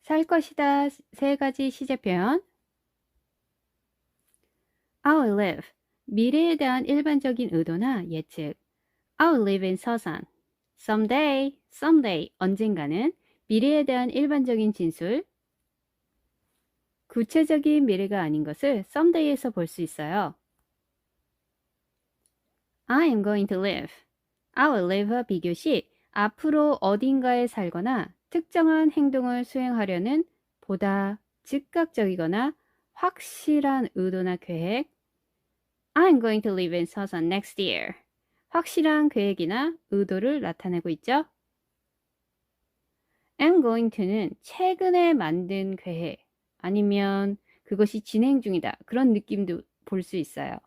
살 것이다 세 가지 시제 표현. I'll live. 미래에 대한 일반적인 의도나 예측. I'll live in 서산. someday, 언젠가는 미래에 대한 일반적인 진술. 구체적인 미래가 아닌 것을 someday에서 볼 수 있어요. I am going to live. I will live와 비교시 앞으로 어딘가에 살거나 특정한 행동을 수행하려는 보다 즉각적이거나 확실한 의도나 계획. I'm going to live in 서산 next year. 확실한 계획이나 의도를 나타내고 있죠. am going to는 최근에 만든 계획 아니면 그것이 진행 중이다. 그런 느낌도 볼 수 있어요.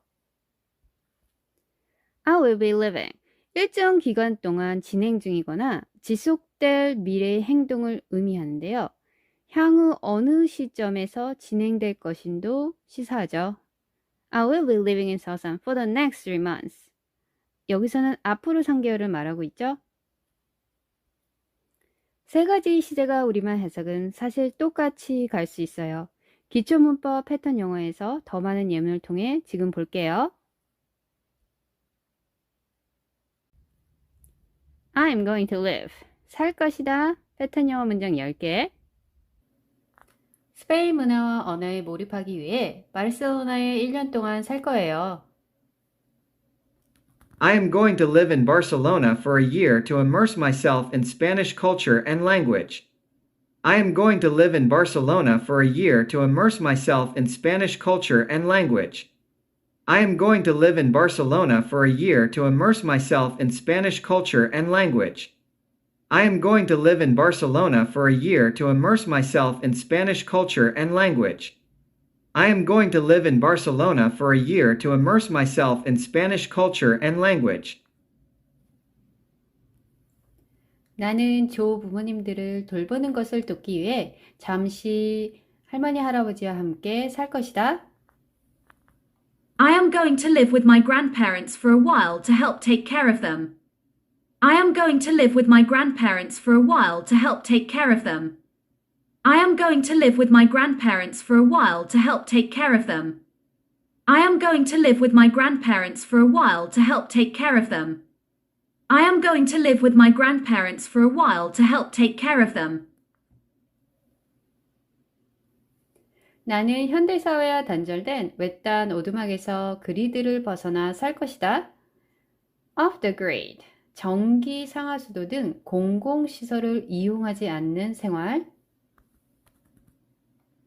I will be living. 일정 기간 동안 진행 중이거나 지속될 미래의 행동을 의미하는데요. 향후 어느 시점에서 진행될 것인도 시사하죠. I will be living in 서산 for the next 3 months. 여기서는 앞으로 3개월을 말하고 있죠. 세 가지 시제가 우리말 해석은 사실 똑같이 갈 수 있어요. 기초문법 패턴 영어에서 더 많은 예문을 통해 지금 볼게요. I'm going to live. 살 것이다. 패턴 영어 문장 10개. 스페인 문화와 언어에 몰입하기 위해 바르셀로나에 1년 동안 살 거예요. I am going to live in Barcelona for a year to immerse myself in Spanish culture and language. I am going to live in Barcelona for a year to immerse myself in Spanish culture and language. I am going to live in Barcelona for a year to immerse myself in Spanish culture and language. I am going to live in Barcelona for a year to immerse myself in Spanish culture and language. I am going to live in Barcelona for a year to immerse myself in Spanish culture and language. 나는 조 부모님들을 돌보는 것을 돕기 위해 잠시 할머니 할아버지와 함께 살 것이다. I am going to live with my grandparents for a while to help take care of them. I am going to live with my grandparents for a while to help take care of them. I am going to live with my grandparents for a while to help take care of them. I am going to live with my grandparents for a while to help take care of them. I am going to live with my grandparents for a while to help take care of them. 나는 현대사회와 단절된 외딴 오두막에서 그리드를 벗어나 살 것이다. Off the grid. 전기, 상하수도 등 공공시설을 이용하지 않는 생활.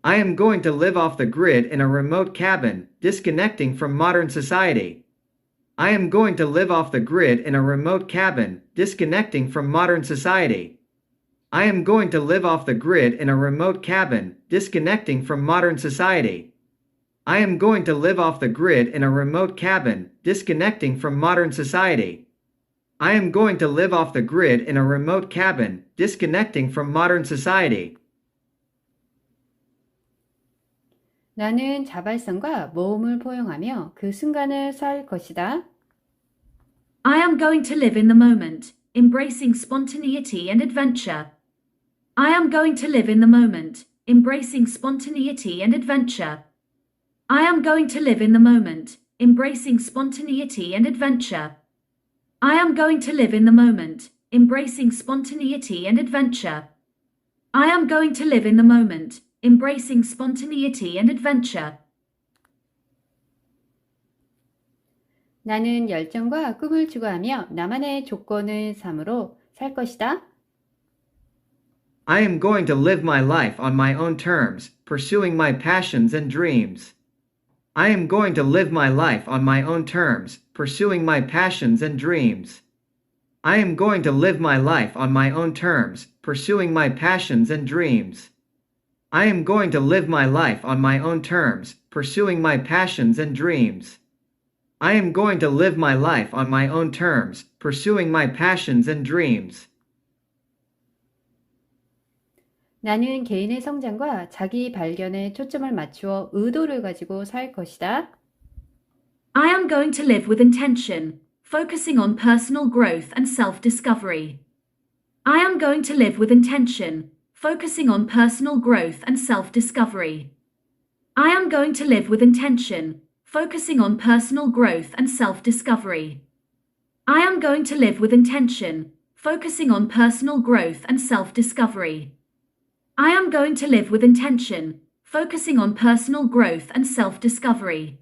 I am going to live off the grid in a remote cabin, disconnecting from modern society. I am going to live off the grid in a remote cabin, disconnecting from modern society. I am going to live off the grid in a remote cabin, disconnecting from modern society. I am going to live off the grid in a remote cabin, disconnecting from modern society. I am going to live off the grid in a remote cabin, disconnecting from modern society. 나는 자발성과 모험을 포용하며 그 순간을 살 것이다. I am going to live in the moment, embracing spontaneity and adventure. I am going to live in the moment, embracing spontaneity and adventure. I am going to live in the moment, embracing spontaneity and adventure. I am going to live in the moment, embracing spontaneity and adventure. I am going to live in the moment, embracing spontaneity and adventure. 나는 열정과 꿈을 추구하며 나만의 조건을 삼으로 살 것이다. I am going to live my life on my own terms, pursuing my passions and dreams. I am going to live my life on my own terms, pursuing my passions and dreams. I am going to live my life on my own terms, pursuing my passions and dreams. I am going to live my life on my own terms, pursuing my passions and dreams. I am going to live my life on my own terms, pursuing my passions and dreams. 나는 개인의 성장과 자기 발견에 초점을 맞추어 의도를 가지고 살 것이다. I am going to live with intention, focusing on personal growth and self-discovery. I am going to live with intention, focusing on personal growth and self-discovery. I am going to live with intention, focusing on personal growth and self-discovery. I am going to live with intention, focusing on personal growth and self-discovery. I am going to live with intention, focusing on personal growth and self-discovery.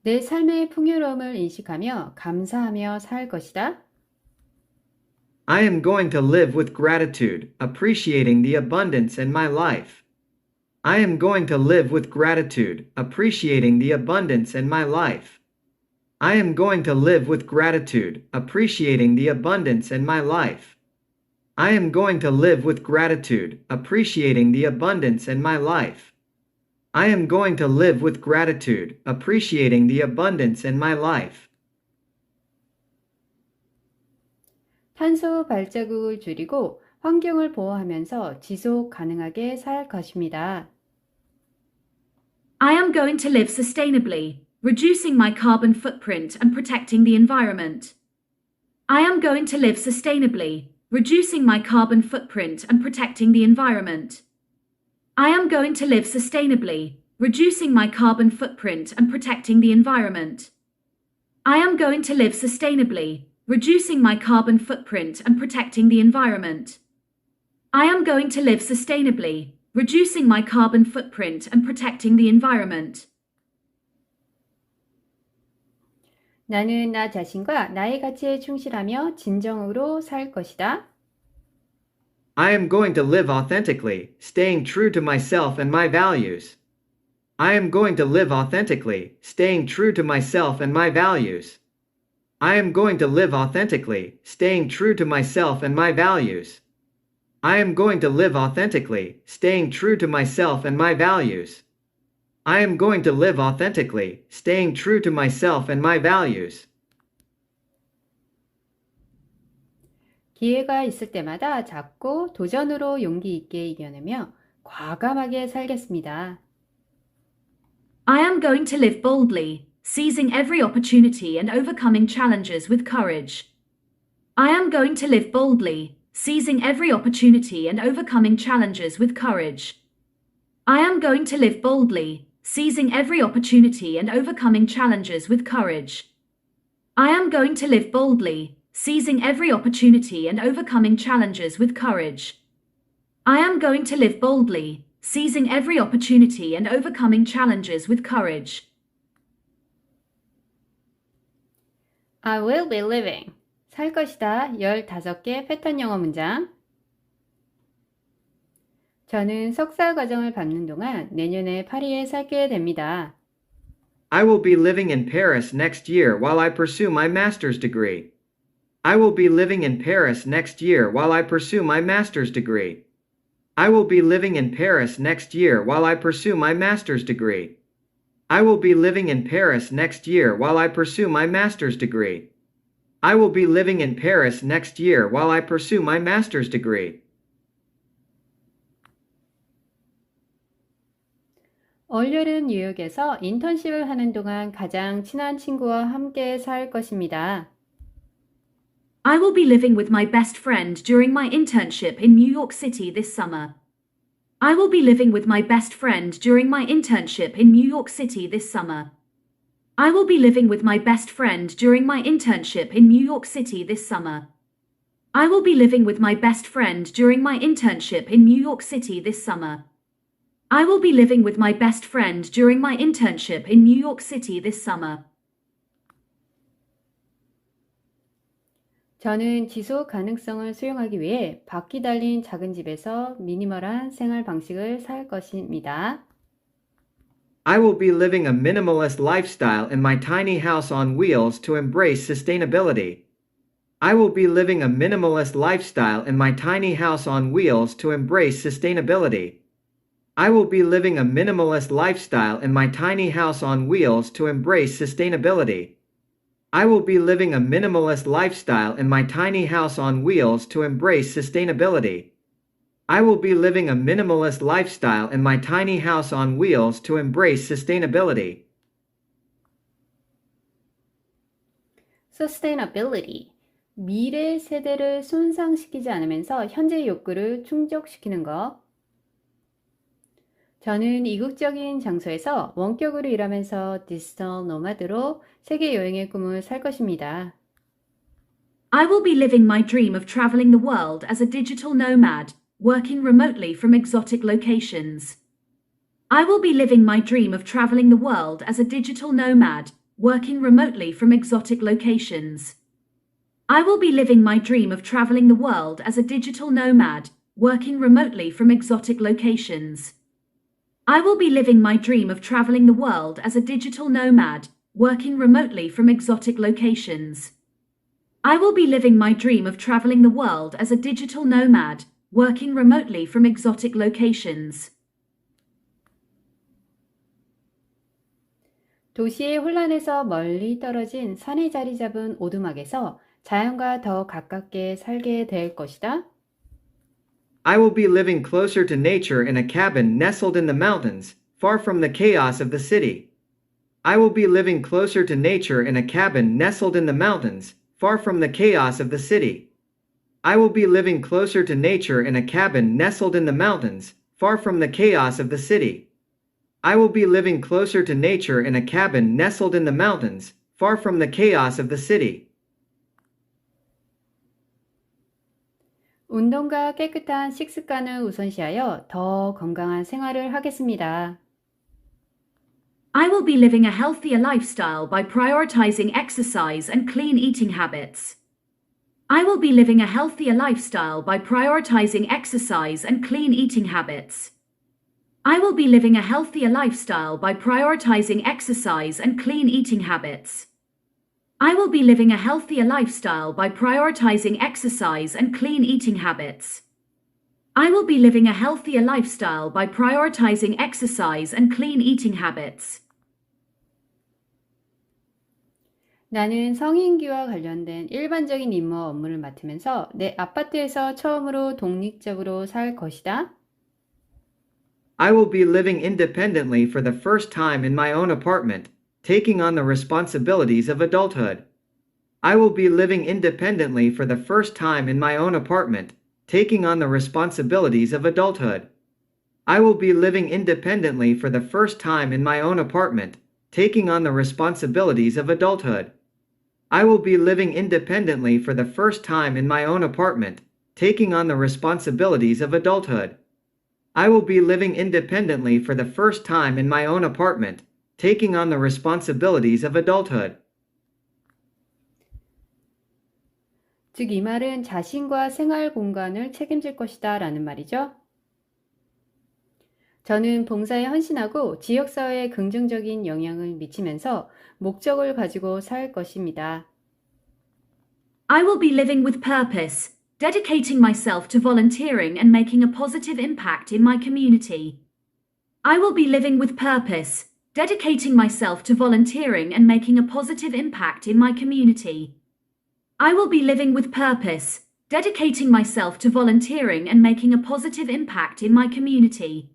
내 삶의 풍요로움을 인식하며 감사하며 살 것이다. I am going to live with gratitude, appreciating the abundance in my life. I am going to live with gratitude, appreciating the abundance in my life. I am going to live with gratitude, appreciating the abundance in my life. I am going to live with gratitude, appreciating the abundance in my life. I am going to live with gratitude, appreciating the abundance in my life. 탄소 발자국을 줄이고 환경을 보호하면서 지속 가능하게 살 것입니다. I am going to live sustainably, reducing my carbon footprint and protecting the environment. I am going to live sustainably, reducing my carbon footprint and protecting the environment. I am going to live sustainably, reducing my carbon footprint and protecting the environment. I am going to live sustainably, reducing my carbon footprint and protecting the environment. I am going to live sustainably, reducing my carbon footprint and protecting the environment. 나는 나 자신과 나의 가치에 충실하며 진정으로 살 것이다. I am going to live authentically, staying true to myself and my values. I am going to live authentically, staying true to myself and my values. I am going to live authentically, staying true to myself and my values. I am going to live authentically, staying true to myself and my values. I am going to live authentically, staying true to myself and my values. 기회가 있을 때마다 작고 도전으로 용기 있게 이겨내며 과감하게 살겠습니다. I am going to live boldly, seizing every opportunity and overcoming challenges with courage. I am going to live boldly, seizing every opportunity and overcoming challenges with courage. I am going to live boldly, seizing every opportunity and overcoming challenges with courage. I am going to live boldly, seizing every opportunity and overcoming challenges with courage. I am going to live boldly, seizing every opportunity and overcoming challenges with courage. I will be living. 살 것이다. 15개 패턴 영어 문장. 저는 석사 과정을 밟는 동안 내년에 파리에 살게 됩니다. I will be living in Paris next year while I pursue my master's degree. I will be living in Paris next year while I pursue my master's degree. I will be living in Paris next year while I pursue my master's degree. I will be living in Paris next year while I pursue my master's degree. I will be living in Paris next year while I pursue my master's degree. 올여름 뉴욕에서 인턴십을 하는 동안 가장 친한 친구와 함께 살 것입니다. I will be living with my best friend during my internship in New York City this summer. I will be living with my best friend during my internship in New York City this summer. I will be living with my best friend during my internship in New York City this summer. I will be living with my best friend during my internship in New York City this summer. I will be living with my best friend during my internship in New York City this summer. 저는 지속 가능성을 수용하기 위해 바퀴 달린 작은 집에서 미니멀한 생활 방식을 살 것입니다. I will be living a minimalist lifestyle in my tiny house on wheels to embrace sustainability. I will be living a minimalist lifestyle in my tiny house on wheels to embrace sustainability. I will be living a minimalist lifestyle in my tiny house on wheels to embrace sustainability. I will be living a minimalist lifestyle in my tiny house on wheels to embrace sustainability. I will be living a minimalist lifestyle in my tiny house on wheels to embrace sustainability. Sustainability. 미래 세대를 손상시키지 않으면서 현재 욕구를 충족시키는 것. 저는 이국적인 장소에서 원격으로 일하면서 디지털 노마드로 세계 여행의 꿈을 살 것입니다. I will be living my dream of traveling the world as a digital nomad, working remotely from exotic locations. I will be living my dream of traveling the world as a digital nomad, working remotely from exotic locations. I will be living my dream of traveling the world as a digital nomad, working remotely from exotic locations. I will be living my dream of traveling the world as a digital nomad, working remotely from exotic locations. I will be living my dream of traveling the world as a digital nomad, working remotely from exotic locations. 도시의 혼란에서 멀리 떨어진 산에 자리 잡은 오두막에서 자연과 더 가깝게 살게 될 것이다. I will be living closer to nature in a cabin nestled in the mountains, far from the chaos of the city. I will be living closer to nature in a cabin nestled in the mountains, far from the chaos of the city. I will be living closer to nature in a cabin nestled in the mountains, far from the chaos of the city. I will be living closer to nature in a cabin nestled in the mountains, far from the chaos of the city. 운동과 깨끗한 식습관을 우선시하여 더 건강한 생활을 하겠습니다. I will be living a healthier lifestyle by prioritizing exercise and clean eating habits. I will be living a healthier lifestyle by prioritizing exercise and clean eating habits. I will be living a healthier lifestyle by prioritizing exercise and clean eating habits. I will be living a healthier lifestyle by prioritizing exercise and clean eating habits. I will be living a healthier lifestyle by prioritizing exercise and clean eating habits. 나는 성인기와 관련된 일반적인 임무 업무를 맡으면서 내 아파트에서 처음으로 독립적으로 살 것이다. I will be living independently for the first time in my own apartment, taking on the responsibilities of adulthood. I will be living independently for the first time in my own apartment, taking on the responsibilities of adulthood. I will be living independently for the first time in my own apartment, taking on the responsibilities of adulthood. I will be living independently for the first time in my own apartment, taking on the responsibilities of adulthood. I will be living independently for the first time in my own apartment, taking on the responsibilities of adulthood. 즉, 이 말은 자신과 생활 공간을 책임질 것이다 라는 말이죠. 저는 봉사에 헌신하고 지역사회에 긍정적인 영향을 미치면서 목적을 가지고 살 것입니다. I will be living with purpose, dedicating myself to volunteering and making a positive impact in my community. I will be living with purpose, dedicating myself to volunteering and making a positive impact in my community. I will be living with purpose, dedicating myself to volunteering and making a positive impact in my community.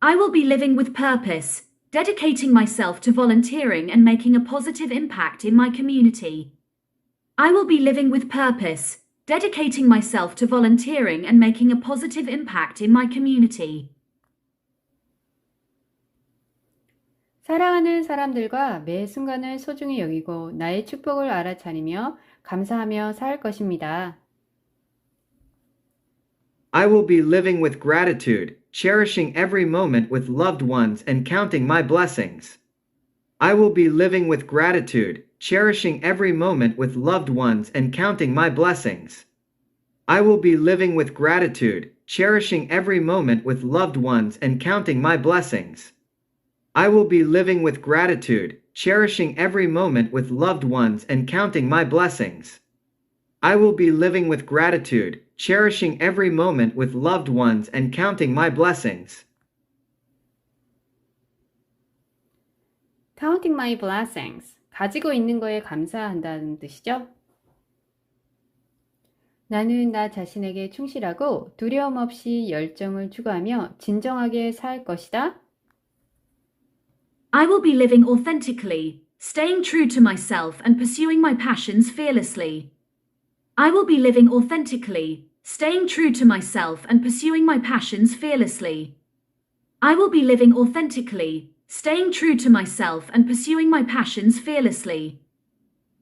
I will be living with purpose, dedicating myself to volunteering and making a positive impact in my community. I will be living with purpose, dedicating myself to volunteering and making a positive impact in my community. 사랑하는 사람들과 매 순간을 소중히 여기고 나의 축복을 알아차리며 감사하며 살 것입니다. I will be living with gratitude, cherishing every moment with loved ones and counting my blessings. I will be living with gratitude, cherishing every moment with loved ones and counting my blessings. I will be living with gratitude, cherishing every moment with loved ones and counting my blessings. I will be living with gratitude, cherishing every moment with loved ones and counting my blessings. I will be living with gratitude, cherishing every moment with loved ones and counting my blessings. Counting my blessings. 가지고 있는 거에 감사한다는 뜻이죠. 나는 나 자신에게 충실하고 두려움 없이 열정을 추구하며 진정하게 살 것이다. I will be living authentically, staying true to myself and pursuing my passions fearlessly. I will be living authentically, staying true to myself and pursuing my passions fearlessly. I will be living authentically, staying true to myself and pursuing my passions fearlessly.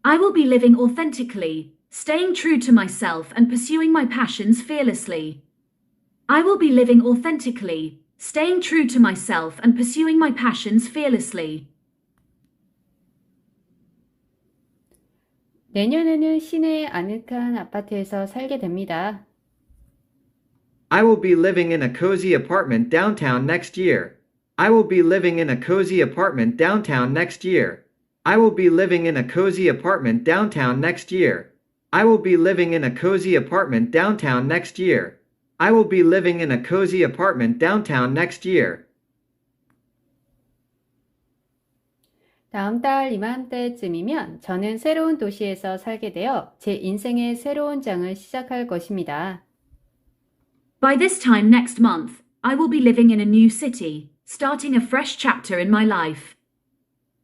I will be living authentically, staying true to myself and pursuing my passions fearlessly. I will be living authentically, staying true to myself and pursuing my passions fearlessly. 내년에는 시내의 아늑한 아파트에서 살게 됩니다. I will be living in a cozy apartment downtown next year. I will be living in a cozy apartment downtown next year. I will be living in a cozy apartment downtown next year. I will be living in a cozy apartment downtown next year. I will be living in a cozy apartment downtown next year. 다음 달 이맘때쯤이면 저는 새로운 도시에서 살게 되어 제 인생의 새로운 장을 시작할 것입니다. By this time next month, I will be living in a new city, starting a fresh chapter in my life.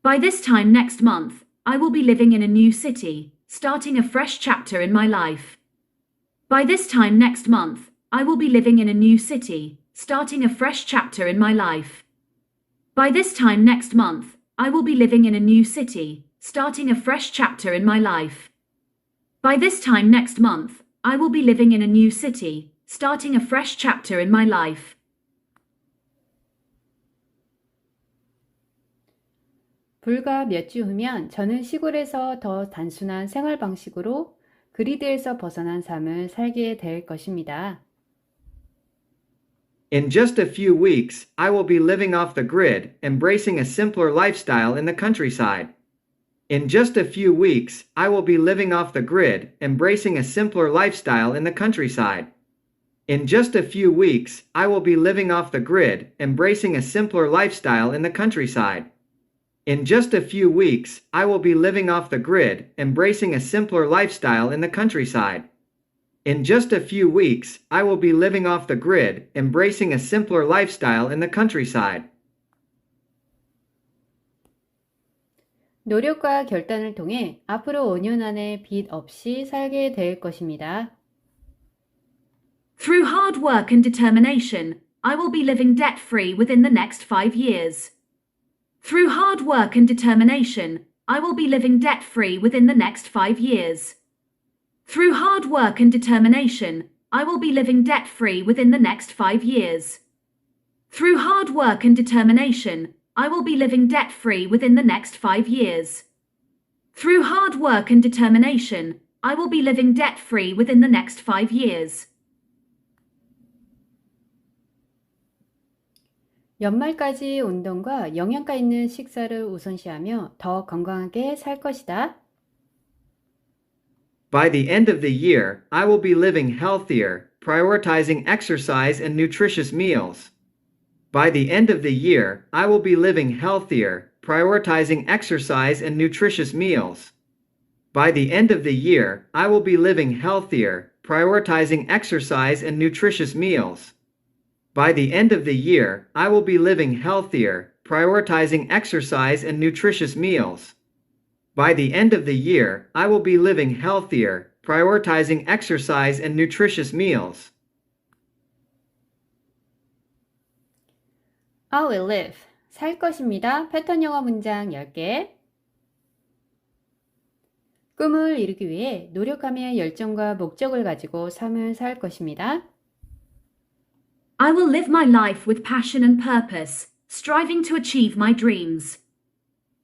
By this time next month, I will be living in a new city, starting a fresh chapter in my life. By this time next month, I will be living in a new city, starting a fresh chapter in my life. By this time next month, I will be living in a new city, starting a fresh chapter in my life. By this time next month, I will be living in a new city, starting a fresh chapter in my life. 불과 몇 주 후면 저는 시골에서 더 단순한 생활 방식으로 그리드에서 벗어난 삶을 살게 될 것입니다. In just a few weeks, I will be living off the grid, embracing a simpler lifestyle in the countryside. In just a few weeks, I will be living off the grid, embracing a simpler lifestyle in the countryside. In just a few weeks, I will be living off the grid, embracing a simpler lifestyle in the countryside. In just a few weeks, I will be living off the grid, embracing a simpler lifestyle in the countryside. In just a few weeks, I will be living off the grid, embracing a simpler lifestyle in the countryside. 노력과 결단을 통해 앞으로 5년 안에 빚 없이 살게 될 것입니다. Through hard work and determination, I will be living debt-free within the next 5 years. Through hard work and determination, I will be living debt-free within the next 5 years. Through hard work and determination, I will be living debt-free within the next 5 years. Through hard work and determination, I will be living debt-free within the next 5 years. Through hard work and determination, I will be living debt-free within the next 5 years. 연말까지 운동과 영양가 있는 식사를 우선시하며 더 건강하게 살 것이다. By the end of the year, I will be living healthier, prioritizing exercise and nutritious meals. By the end of the year, I will be living healthier, prioritizing exercise and nutritious meals. By the end of the year, I will be living healthier, prioritizing exercise and nutritious meals. By the end of the year, I will be living healthier, prioritizing exercise and nutritious meals. By the end of the year, I will be living healthier, prioritizing exercise and nutritious meals. I will live. 살 것입니다. 패턴 영어 문장 10개. 꿈을 이루기 위해 노력하며 열정과 목적을 가지고 삶을 살 것입니다. I will live my life with passion and purpose, striving to achieve my dreams.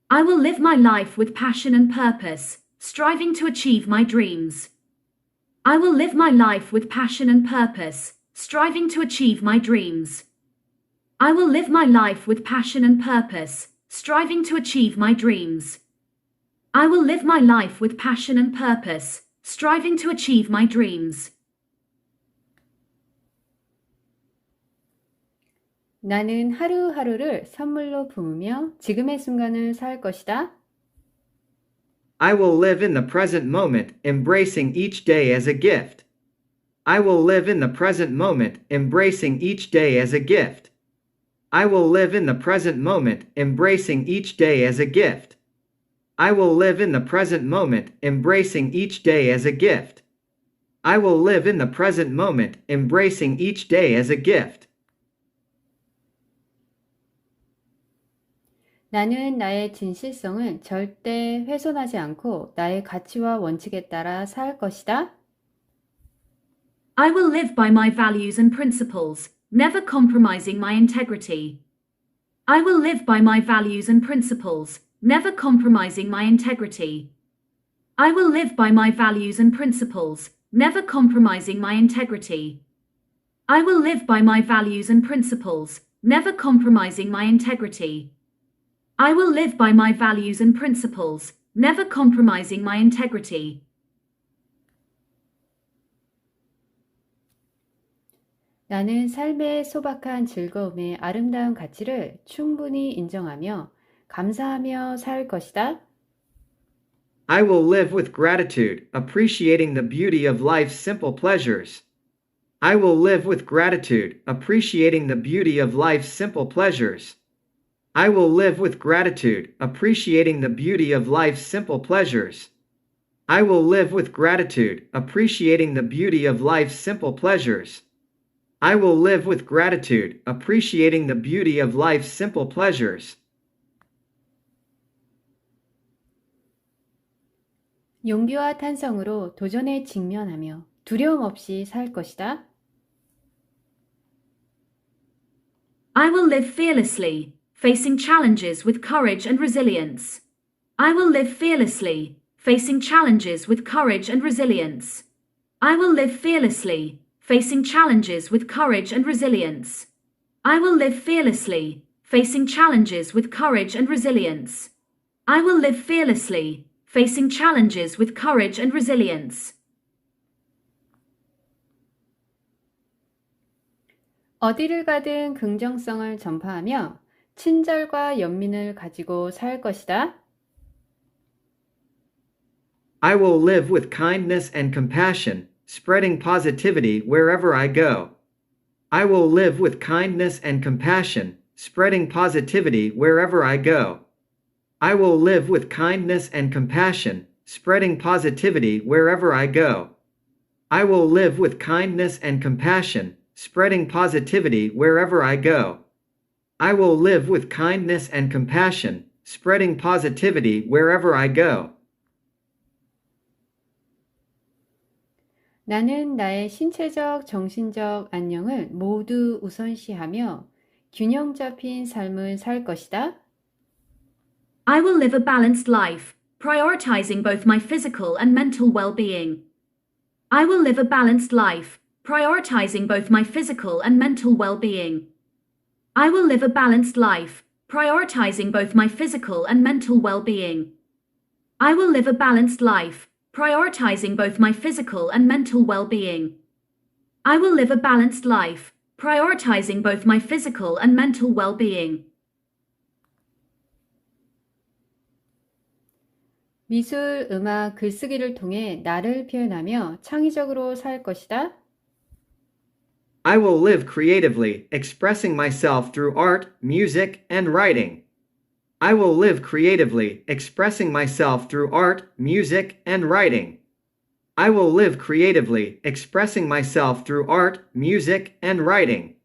I will live my life with passion and purpose, striving to achieve my dreams. I will live my life with passion and purpose, striving to achieve my dreams. I will live my life with passion and purpose, striving to achieve my dreams. I will live my life with passion and purpose, striving to achieve my dreams. 나는 하루하루를 선물로 품으며 지금의 순간을 살 것이다. I will live in the present moment, embracing each day as a gift. I will live in the present moment, embracing each day as a gift. I will live in the present moment, embracing each day as a gift. I will live in the present moment, embracing each day as a gift. I will live in the present moment, embracing each day as a gift. 나는 나의 진실성을 절대 훼손하지 않고 나의 가치와 원칙에 따라 살 것이다. I will live by my values and principles, never compromising my integrity. I will live by my values and principles, never compromising my integrity. I will live by my values and principles, never compromising my integrity. I will live by my values and principles, never compromising my integrity. I will live by my values and principles, never compromising my integrity. 나는 삶의 소박한 즐거움의 아름다운 가치를 충분히 인정하며 감사하며 살 것이다. I will live with gratitude, appreciating the beauty of life's simple pleasures. I will live with gratitude, appreciating the beauty of life's simple pleasures. I will live with gratitude, appreciating the beauty of life's simple pleasures. I will live with gratitude, appreciating the beauty of life's simple pleasures. I will live with gratitude, appreciating the beauty of life's simple pleasures. 용기와 탄성으로 도전에 직면하며 두려움 없이 살 것이다. I will live fearlessly, facing challenges with courage and resilience. I will live fearlessly, facing challenges with courage and resilience. I will live fearlessly, facing challenges with courage and resilience. I will live fearlessly, facing challenges with courage and resilience. I will live fearlessly, facing challenges with courage and resilience. 어디를 가든 긍정성을 전파하며 친절과 연민을 가지고 살 것이다. I will live with kindness and compassion, spreading positivity wherever I go. I will live with kindness and compassion, spreading positivity wherever I go. I will live with kindness and compassion, spreading positivity wherever I go. I will live with kindness and compassion, spreading positivity wherever I go. I will live with kindness and compassion, spreading positivity wherever I go. 나는 나의 신체적, 정신적 안녕을 모두 우선시하며 균형 잡힌 삶을 살 것이다. I will live a balanced life, prioritizing both my physical and mental well-being. I will live a balanced life, prioritizing both my physical and mental well-being. I will live a balanced life, prioritizing both my physical and mental well-being. I will live a balanced life, prioritizing both my physical and mental well-being. I will live a balanced life, prioritizing both my physical and mental well-being. 미술, 음악, 글쓰기를 통해 나를 표현하며 창의적으로 살 것이다. I will live creatively, expressing myself through art, music, and writing. I will live creatively, expressing myself through art, music, and writing. I will live creatively, expressing myself through art, music, and writing.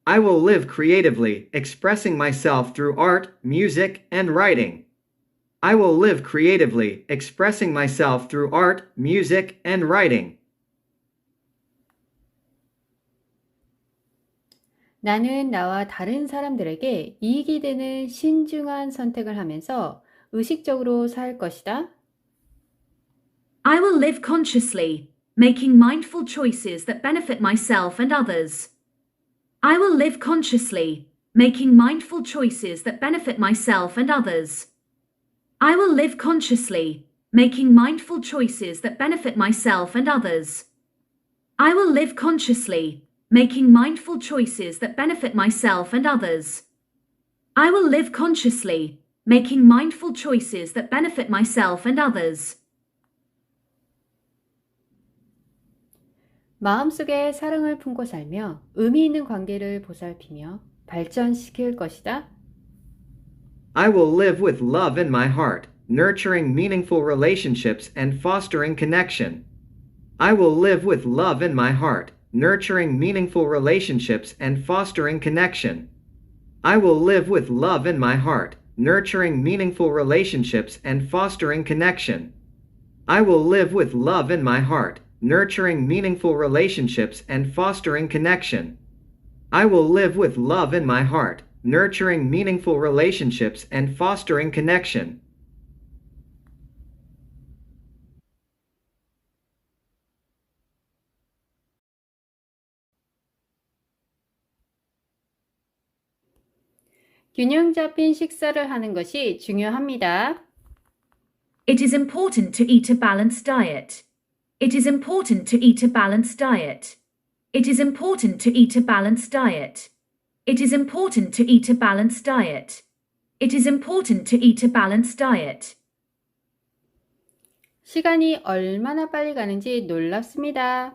I will live creatively, expressing myself through art, music, and writing. I will live creatively, expressing myself through art, music, and writing. 나는 나와 다른 사람들에게 이익이 되는 신중한 선택을 하면서 의식적으로 살 것이다. I will live consciously, making mindful choices that benefit myself and others. I will live consciously, making mindful choices that benefit myself and others. I will live consciously, making mindful choices that benefit myself and others. I will live consciously, making mindful choices that benefit myself and others. I will live consciously, making mindful choices that benefit myself and others. 마음속에 사랑을 품고 살며 의미 있는 관계를 보살피며 발전시킬 것이다. I will live with love in my heart, nurturing meaningful relationships and fostering connection. I will live with love in my heart, nurturing meaningful relationships and fostering connection. I will live with love in my heart, nurturing meaningful relationships and fostering connection. I will live with love in my heart, nurturing meaningful relationships and fostering connection. I will live with love in my heart, nurturing meaningful relationships and fostering connection. 균형 잡힌 식사를 하는 것이 중요합니다. It is important to eat a balanced diet. It is important to eat a balanced diet. It is important to eat a balanced diet. It is important to eat a balanced diet. It is important to eat a balanced diet. 시간이 얼마나 빨리 가는지 놀랍습니다.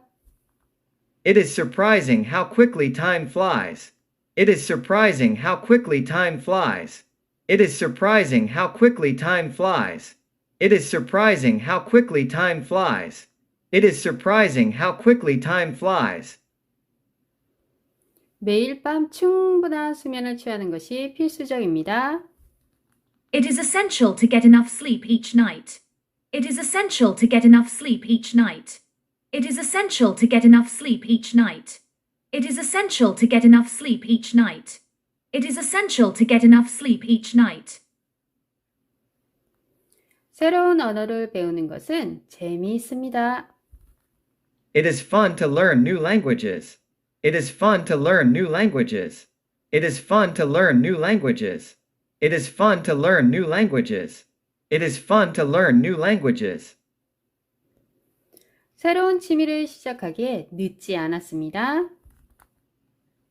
It is surprising how quickly time flies. It is surprising how quickly time flies. It is surprising how quickly time flies. It is surprising how quickly time flies. It is surprising how quickly time flies. 매일 밤 충분한 수면을 취하는 것이 필수적입니다. It is essential to get enough sleep each night. It is essential to get enough sleep each night. It is essential to get enough sleep each night. It is essential to get enough sleep each night. It is essential to get enough sleep each night. 새로운 언어를 배우는 것은 재미있습니다. It is fun to learn new languages. It is fun to learn new languages. It is fun to learn new languages. It is fun to learn new languages. It is fun to learn new languages. 새로운 취미를 시작하기에 늦지 않았습니다.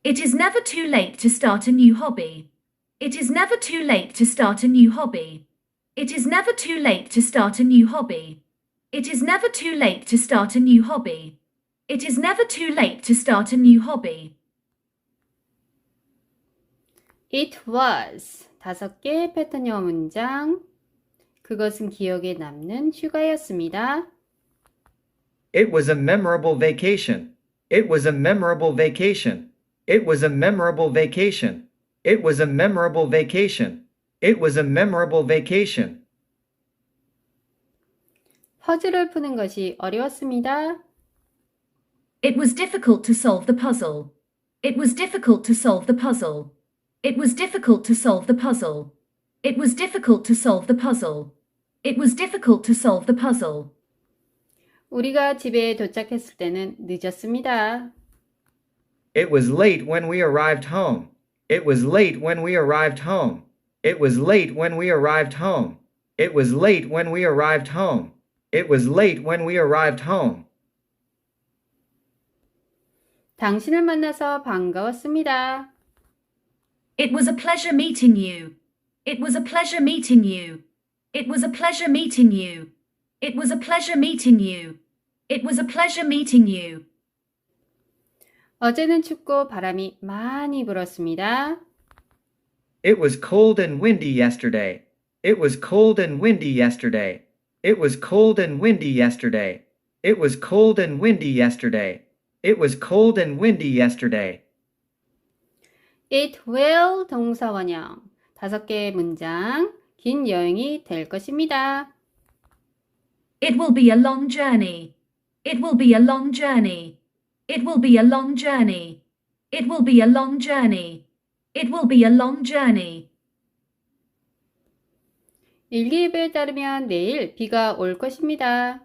It is never too late to start a new hobby. It is never too late to start a new hobby. It is never too late to start a new hobby. It is never too late to start a new hobby. It is never too late to start a new hobby. It was 5개 패턴 영어 문장. 그것은 기억에 남는 휴가였습니다. It was a memorable vacation. It was a memorable vacation. It was a memorable vacation. It was a memorable vacation. It was a memorable vacation. 퍼즐을 푸는 것이 어려웠습니다. It was difficult to solve the puzzle. It was difficult to solve the puzzle. It was difficult to solve the puzzle. It was difficult to solve the puzzle. It was difficult to solve the puzzle. 우리가 집에 도착했을 때는 늦었습니다. It was late when we arrived home. It was late when we arrived home. It was late when we arrived home. It was late when we arrived home. It was late when we arrived home. 당신을 만나서 반가웠습니다. It was a pleasure meeting you. It was a pleasure meeting you. It was a pleasure meeting you. It was a pleasure meeting you. It was a pleasure meeting you. 어제는 춥고 바람이 많이 불었습니다. It was cold and windy yesterday. It was cold and windy yesterday. It was cold and windy yesterday. It was cold and windy yesterday. It was cold and windy yesterday. It will 동사원형 5개의 문장 긴 여행이 될 것입니다. It will be a long journey. It will be a long journey. It will be a long journey. It will be a long journey. It will be a long journey. 일기예보에 따르면 내일 비가 올 것입니다.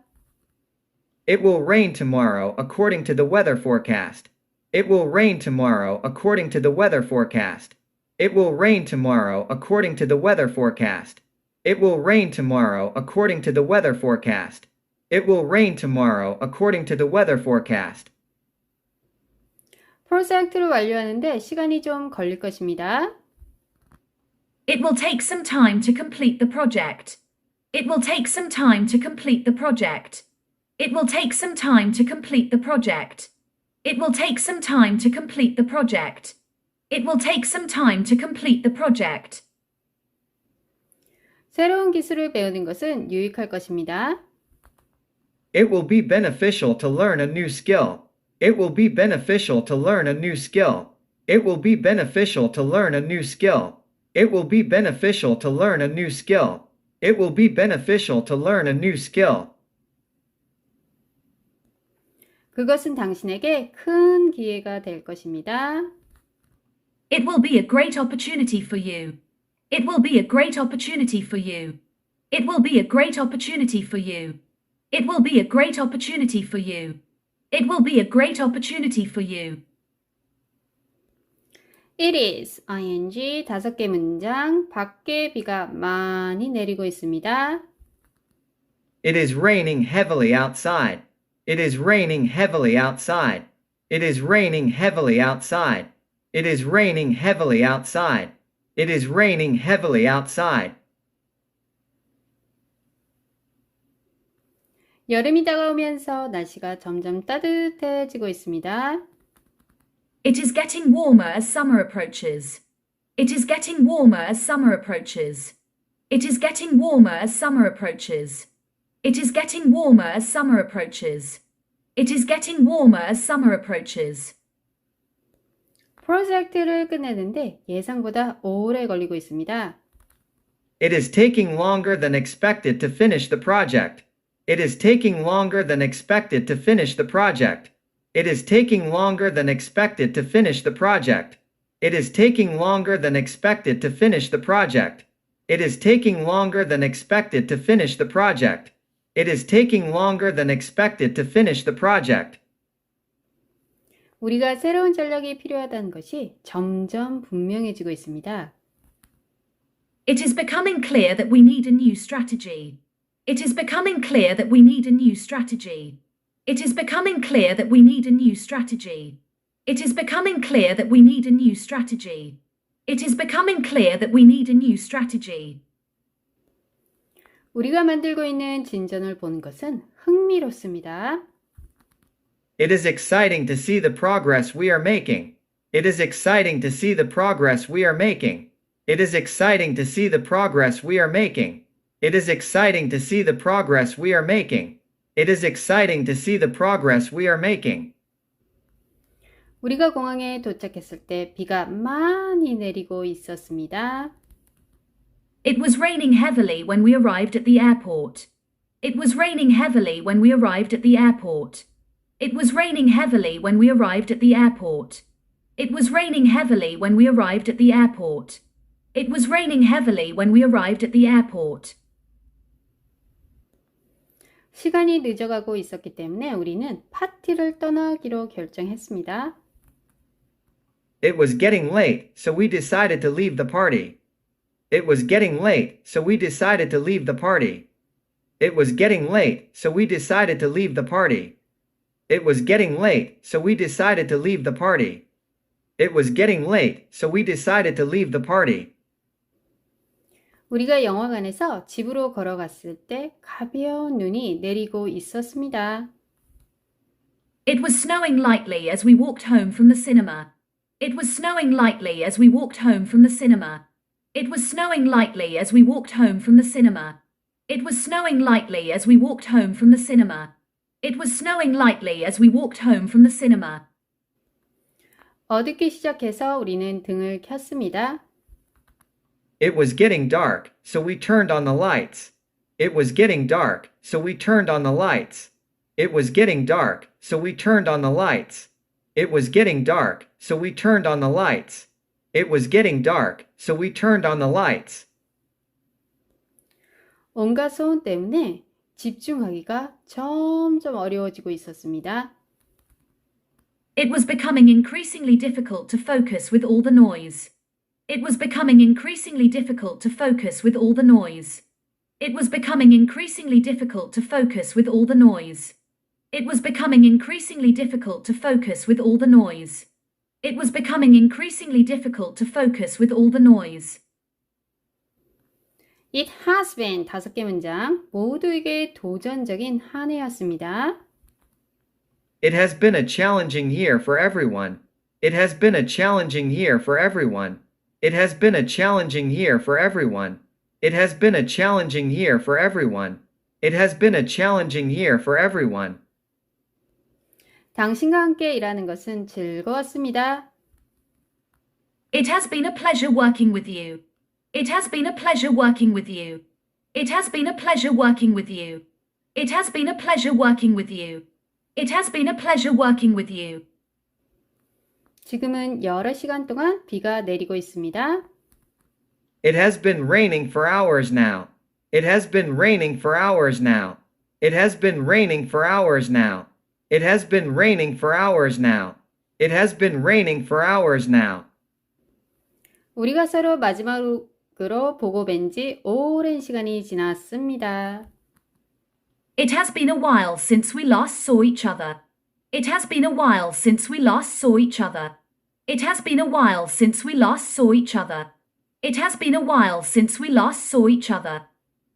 It will rain tomorrow according to the weather forecast. It will rain tomorrow according to the weather forecast. It will rain tomorrow according to the weather forecast. It will rain tomorrow according to the weather forecast. It will rain tomorrow according to the weather forecast. 프로젝트를 완료하는데 시간이 좀 걸릴 것입니다. It will take some time to complete the project. It will take some time to complete the project. It will take some time to complete the project. It will take some time to complete the project. It will take some time to complete the project. 새로운 기술을 배우는 것은 유익할 것입니다. It will be beneficial to learn a new skill. It will be beneficial to learn a new skill. It will be beneficial to learn a new skill. It will be beneficial to learn a new skill. It will be beneficial to learn a new skill. 그것은 당신에게 큰 기회가 될 것입니다. It will be a great opportunity for you. It will be a great opportunity for you. It will be a great opportunity for you. It will be a great opportunity for you. It will be a great opportunity for you. It is, ing, 5개 문장. 밖에 비가 많이 내리고 있습니다. It is raining heavily outside. It is raining heavily outside. It is raining heavily outside. It is raining heavily outside. It is raining heavily outside. 여름이 다가오면서 날씨가 점점 따뜻해지고 있습니다. It is getting warmer as summer approaches. It is getting warmer as summer approaches. It is getting warmer as summer approaches. It is getting warmer as summer approaches. It is getting warmer as summer approaches. 프로젝트를 끝내는데 예상보다 오래 걸리고 있습니다. It is taking longer than expected to finish the project. It is taking longer than expected to finish the project. It is taking longer than expected to finish the project. It is taking longer than expected to finish the project. It is taking longer than expected to finish the project. It is taking longer than expected to finish the project. 우리가 새로운 전략이 필요하다는 것이 점점 분명해지고 있습니다. It is becoming clear that we need a new strategy. It is becoming clear that we need a new strategy. It is becoming clear that we need a new strategy. It is becoming clear that we need a new strategy. It is becoming clear that we need a new strategy. 우리가 만들고 있는 진전을 보는 것은 흥미롭습니다. It is exciting to see the progress we are making. It is exciting to see the progress we are making. It is exciting to see the progress we are making. It is exciting to see the progress we are making. It is exciting to see the progress we are making. 우리가 공항에 도착했을 때 비가 많이 내리고 있었습니다. It was raining heavily when we arrived at the airport. It was raining heavily when we arrived at the airport. It was raining heavily when we arrived at the airport. It was raining heavily when we arrived at the airport. It was raining heavily when we arrived at the airport. 시간이 늦어가고 있었기 때문에 우리는 파티를 떠나기로 결정했습니다. It was getting late, so we decided to leave the party. It was getting late, so we decided to leave the party. It was getting late, so we decided to leave the party. It was getting late, so we decided to leave the party. It was getting late, so we decided to leave the party. 우리가 영화관에서 집으로 걸어갔을 때 가벼운 눈이 내리고 있었습니다. It was snowing lightly as we walked home from the cinema. It was snowing lightly as we walked home from the cinema. It was snowing lightly as we walked home from the cinema. It was snowing lightly as we walked home from the cinema. It was snowing lightly as we walked home from the cinema. 어둡기 시작해서 우리는 등을 켰습니다. It was getting dark, so we turned on the lights. It was getting dark, so we turned on the lights. It was getting dark, so we turned on the lights. It was getting dark, so we turned on the lights. It was getting dark, so we turned on the lights. 온갖 소음 때문에 집중하기가 점점 어려워지고 있었습니다. It was becoming increasingly difficult to focus with all the noise. It was becoming increasingly difficult to focus with all the noise. It was becoming increasingly difficult to focus with all the noise. It was becoming increasingly difficult to focus with all the noise. It was becoming increasingly difficult to focus with all the noise. It has been 5개 문장 모두에게 도전적인 한 해였습니다. It has been a challenging year for everyone. It has been a challenging year for everyone. It has been a challenging year for everyone. It has been a challenging year for everyone. It has been a challenging year for everyone. 당신과 함께 일하는 것은 즐거웠습니다. It has been a pleasure working with you. It has been a pleasure working with you. It has been a pleasure working with you. It has been a pleasure working with you. It has been a pleasure working with you. 지금은 여러 시간 동안 비가 내리고 있습니다. It has been raining for hours now. It has been raining for hours now. It has been raining for hours now. It has been raining for hours now. It has been raining for hours now. 우리가 서로 마지막으로 보고 뵌 지 오랜 시간이 지났습니다. It has been a while since we last saw each other. It has been a while since we last saw each other. It has been a while since we last saw each other. It has been a while since we last saw each other.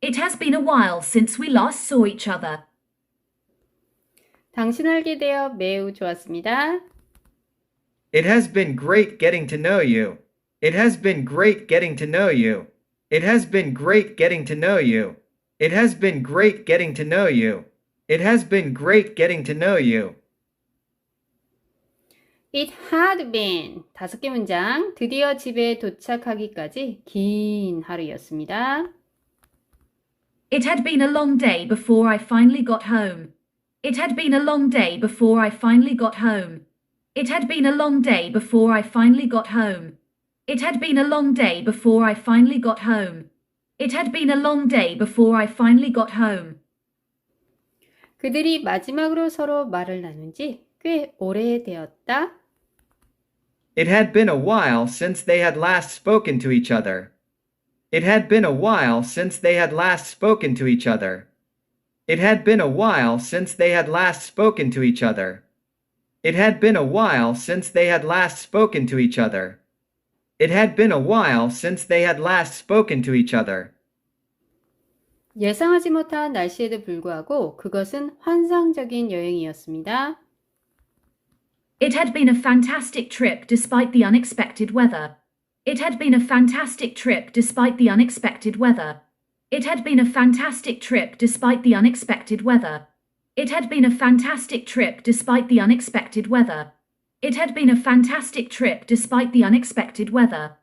It has been a while since we last saw each other. 당신을 알게 되어 매우 좋았습니다. It has been great getting to know you. It has been great getting to know you. It has been great getting to know you. It has been great getting to know you. It has been great getting to know you. It had been 5개 문장. 드디어 집에 도착하기까지 긴 하루였습니다. It had been a long day before I finally got home. It had been a long day before I finally got home. It had been a long day before I finally got home. It had been a long day before I finally got home. It had been a long day before I finally got home. 그들이 마지막으로 서로 말을 나눈 지 꽤 오래되었다. It had been a while since they had last spoken to each other. It had been a while since they had last spoken to each other. It had been a while since they had last spoken to each other. It had been a while since they had last spoken to each other. It had been a while since they had last spoken to each other. 예상하지 못한 날씨에도 불구하고 그것은 환상적인 여행이었습니다. It had been a fantastic trip despite the unexpected weather. It had been a fantastic trip despite the unexpected weather. It had been a fantastic trip despite the unexpected weather. It had been a fantastic trip despite the unexpected weather. It had been a fantastic trip despite the unexpected weather.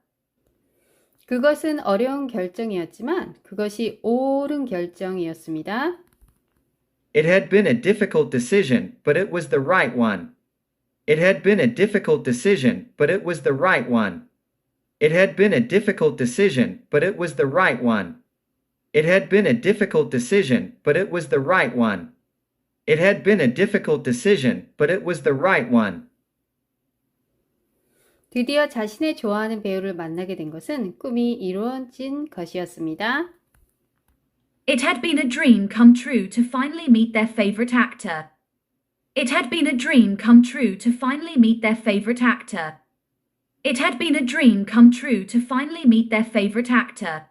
그것은 어려운 결정이었지만 그것이 옳은 결정이었습니다. It had been a difficult decision, but it was the right one. It had been a difficult decision, but it was the right one. It had been a difficult decision, but it was the right one. It had been a difficult decision, but it was the right one. It had been a difficult decision, but it was the right one. 드디어 자신의 좋아하는 배우를 만나게 된 것은 꿈이 이루어진 것이었습니다. It had been a dream come true to finally meet their favorite actor. It had been a dream come true to finally meet their favorite actor. It had been a dream come true to finally meet their favorite actor.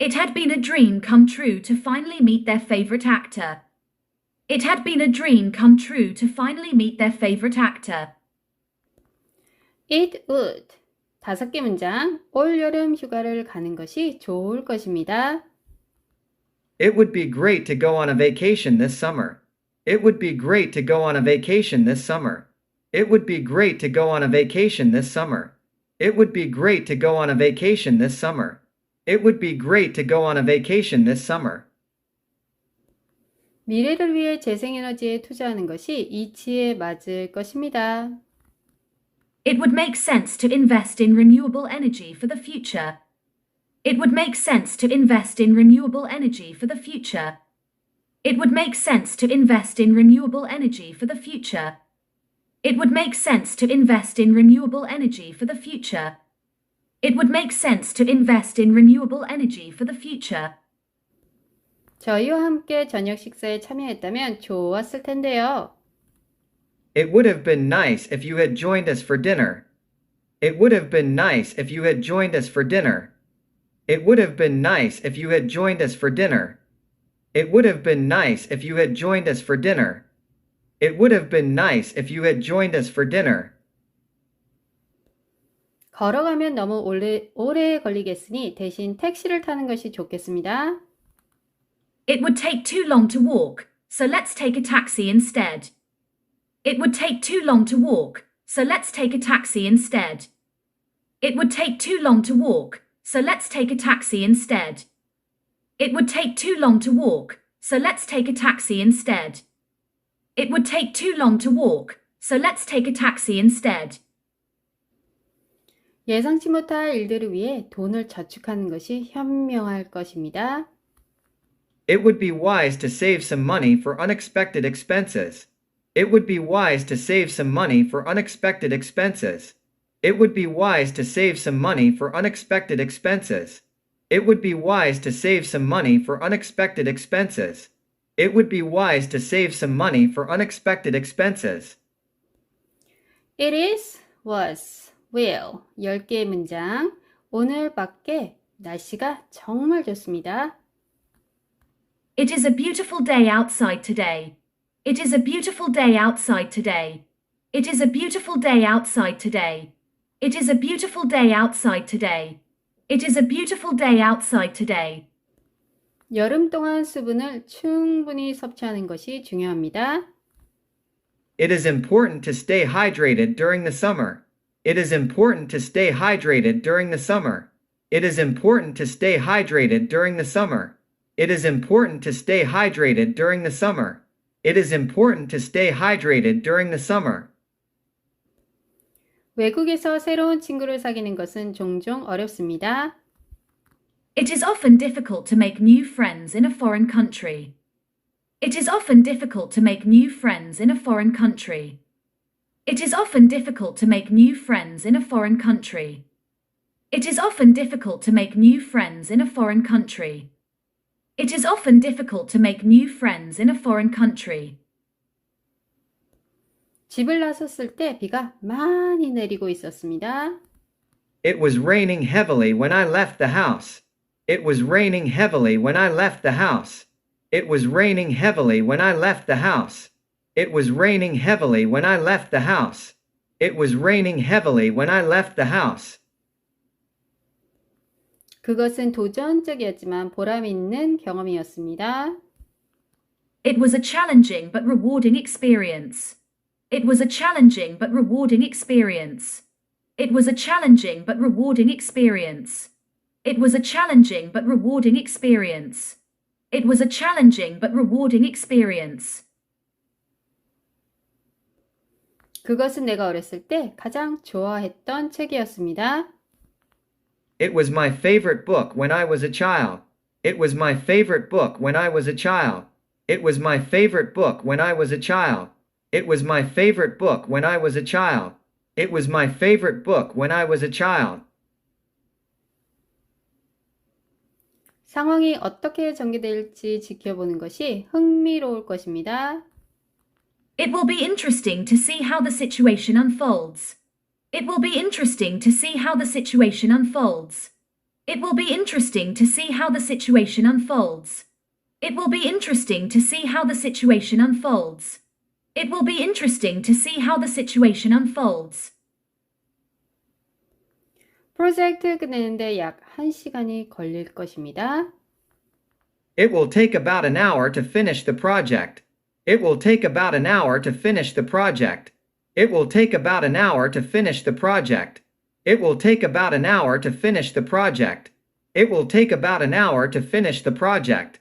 It had been a dream come true to finally meet their favorite actor. It had been a dream come true to finally meet their favorite actor. It would 5개 문장. 올 여름 휴가를 가는 것이 좋을 것입니다. It would be great to go on a vacation this summer. It would be great to go on a vacation this summer. It would be great to go on a vacation this summer. It would be great to go on a vacation this summer. It would be great to go on a vacation this summer. 미래를 위해 재생에너지에 투자하는 것이 이치에 맞을 것입니다. It would make sense to invest in renewable energy for the future. It would make sense to invest in renewable energy for the future. It would make sense to invest in renewable energy for the future. It would make sense to invest in renewable energy for the future. It would make sense to invest in renewable energy for the future. 저희와 함께 저녁 식사에 참여했다면 좋았을 텐데요. It would have been nice if you had joined us for dinner. It would have been nice if you had joined us for dinner. It would have been nice if you had joined us for dinner. It would have been nice if you had joined us for dinner. It would have been nice if you had joined us for dinner. 걸어가면 너무 오래 걸리겠으니 대신 택시를 타는 것이 좋겠습니다. It would take too long to walk, so let's take a taxi instead. It would take too long to walk, so let's take a taxi instead. It would take too long to walk, so let's take a taxi instead. It would take too long to walk, so let's take a taxi instead. It would take too long to walk, so let's take a taxi instead. 예상치 못할 일들을 위해 돈을 저축하는 것이 현명할 것입니다. It would be wise to save some money for unexpected expenses. It would be wise to save some money for unexpected expenses. It would be wise to save some money for unexpected expenses. It would be wise to save some money for unexpected expenses. It would be wise to save some money for unexpected expenses. It is, was, will 10개의 문장. 오늘 밖에 날씨가 정말 좋습니다. It is a beautiful day outside today. It is a beautiful day outside today. It is a beautiful day outside today. It is a beautiful day outside today. It is a beautiful day outside today. 여름 동안 수분을 충분히 섭취하는 것이 중요합니다. It is important to stay hydrated during the summer. It is important to stay hydrated during the summer. It is important to stay hydrated during the summer. It is important to stay hydrated during the summer. It is important to stay hydrated during the summer. 외국에서 새로운 친구를 사귀는 것은 종종 어렵습니다. It is often difficult to make new friends in a foreign country. It is often difficult to make new friends in a foreign country. It is often difficult to make new friends in a foreign country. It is often difficult to make new friends in a foreign country. It is often difficult to make new friends in a foreign country. 집을 나섰을 때 비가 많이 내리고 있었습니다. It was raining heavily when I left the house. It was raining heavily when I left the house. It was raining heavily when I left the house. It was raining heavily when I left the house. It was raining heavily when I left the house. 그것은 도전적이었지만 보람 있는 경험이었습니다. It was a challenging but rewarding experience. It was a challenging but rewarding experience. It was a challenging but rewarding experience. It was a challenging but rewarding experience. It was a challenging but rewarding experience. 그것은 내가 어렸을 때 가장 좋아했던 책이었습니다. It was my favorite book when I was a child. It was my favorite book when I was a child. It was my favorite book when I was a child. It was my favorite book when I was a child. It was my favorite book when I was a child. 상황이 어떻게 전개될지 지켜보는 것이 흥미로울 것입니다. It will be interesting to see how the situation unfolds. It will be interesting to see how the situation unfolds. It will be interesting to see how the situation unfolds. It will be interesting to see how the situation unfolds. It will be interesting to see how the situation unfolds. 프로젝트 끝내는데 약 1시간이 걸릴 것입니다. It will take about an hour to finish the project. It will take about an hour to finish the project. It will take about an hour to finish the project. It will take about an hour to finish the project. It will take about an hour to finish the project.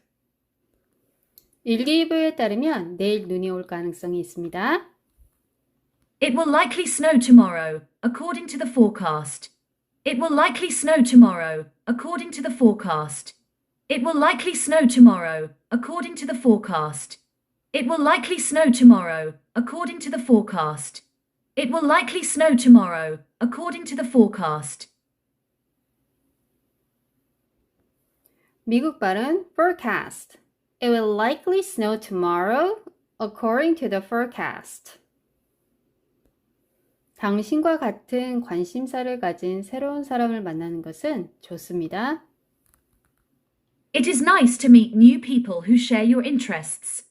일기예보에 따르면 내일 눈이 올 가능성이 있습니다. It will likely snow tomorrow, according to the forecast. It will likely snow tomorrow, according to the forecast. It will likely snow tomorrow, according to the forecast. It will likely snow tomorrow, according to the forecast. It will likely snow tomorrow, according to the forecast. 미국 발음 forecast. It will likely snow tomorrow, according to the forecast. 당신과 같은 관심사를 가진 새로운 사람을 만나는 것은 좋습니다. It is nice to meet new people who share your interests.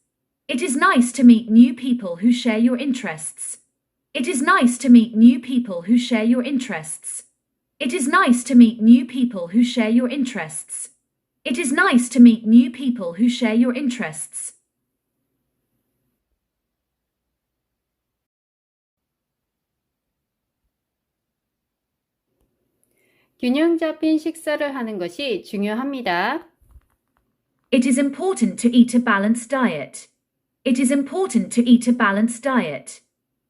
It is nice to meet new people who share your interests. It is nice to meet new people who share your interests. It is nice to meet new people who share your interests. It is nice to meet new people who share your interests. 균형 잡힌 식사를 하는 것이 중요합니다. It is important to eat a balanced diet. It is important to eat a balanced diet.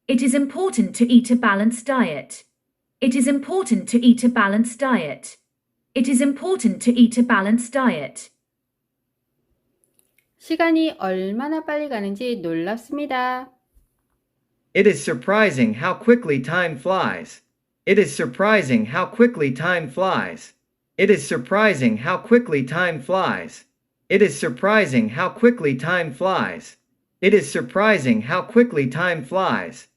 It is important to eat a balanced diet. It is important to eat a balanced diet. It is important to eat a balanced diet. 시간이 얼마나 빨리 가는지 놀랍습니다. It is surprising how quickly time flies. It is surprising how quickly time flies. It is surprising how quickly time flies. It is surprising how quickly time flies. It is surprising how quickly time flies.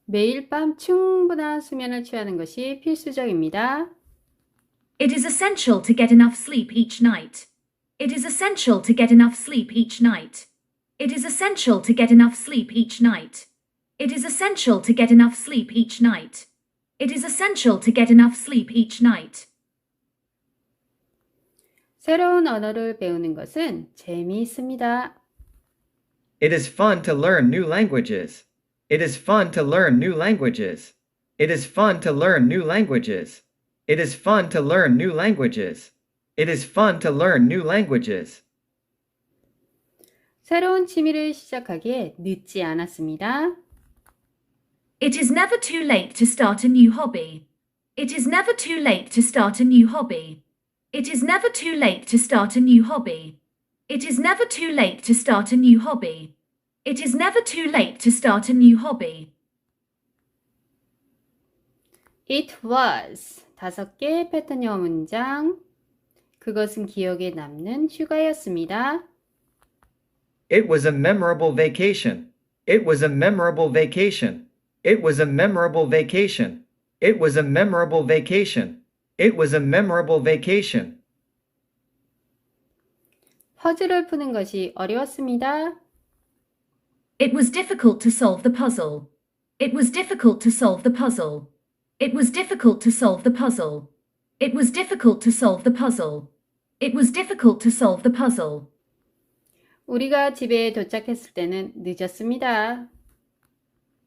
매일 밤 충분한 수면을 취하는 것이 필수적입니다. It is essential to get enough sleep each night. It is essential to get enough sleep each night. It is essential to get enough sleep each night. It is essential to get enough sleep each night. It is essential to get enough sleep each night. 새로운 언어를 배우는 것은 재미있습니다. It is fun to learn new languages. It is fun to learn new languages. It is fun to learn new languages. It is fun to learn new languages. It is fun to learn new languages. 새로운 취미를 시작하기에 늦지 않았습니다. It is never too late to start a new hobby. It is never too late to start a new hobby. It is never too late to start a new hobby. It is never too late to start a new hobby. It is never too late to start a new hobby. It was 5개 패턴 영어 문장. 그것은 기억에 남는 휴가였습니다. It was a memorable vacation. It was a memorable vacation. It was a memorable vacation. It was a memorable vacation. It was a memorable vacation. 퍼즐을 푸는 것이 어려웠습니다. It was difficult to solve the puzzle. It was difficult to solve the puzzle. It was difficult to solve the puzzle. It was difficult to solve the puzzle. It was difficult to solve the puzzle. 우리가 집에 도착했을 때는 늦었습니다.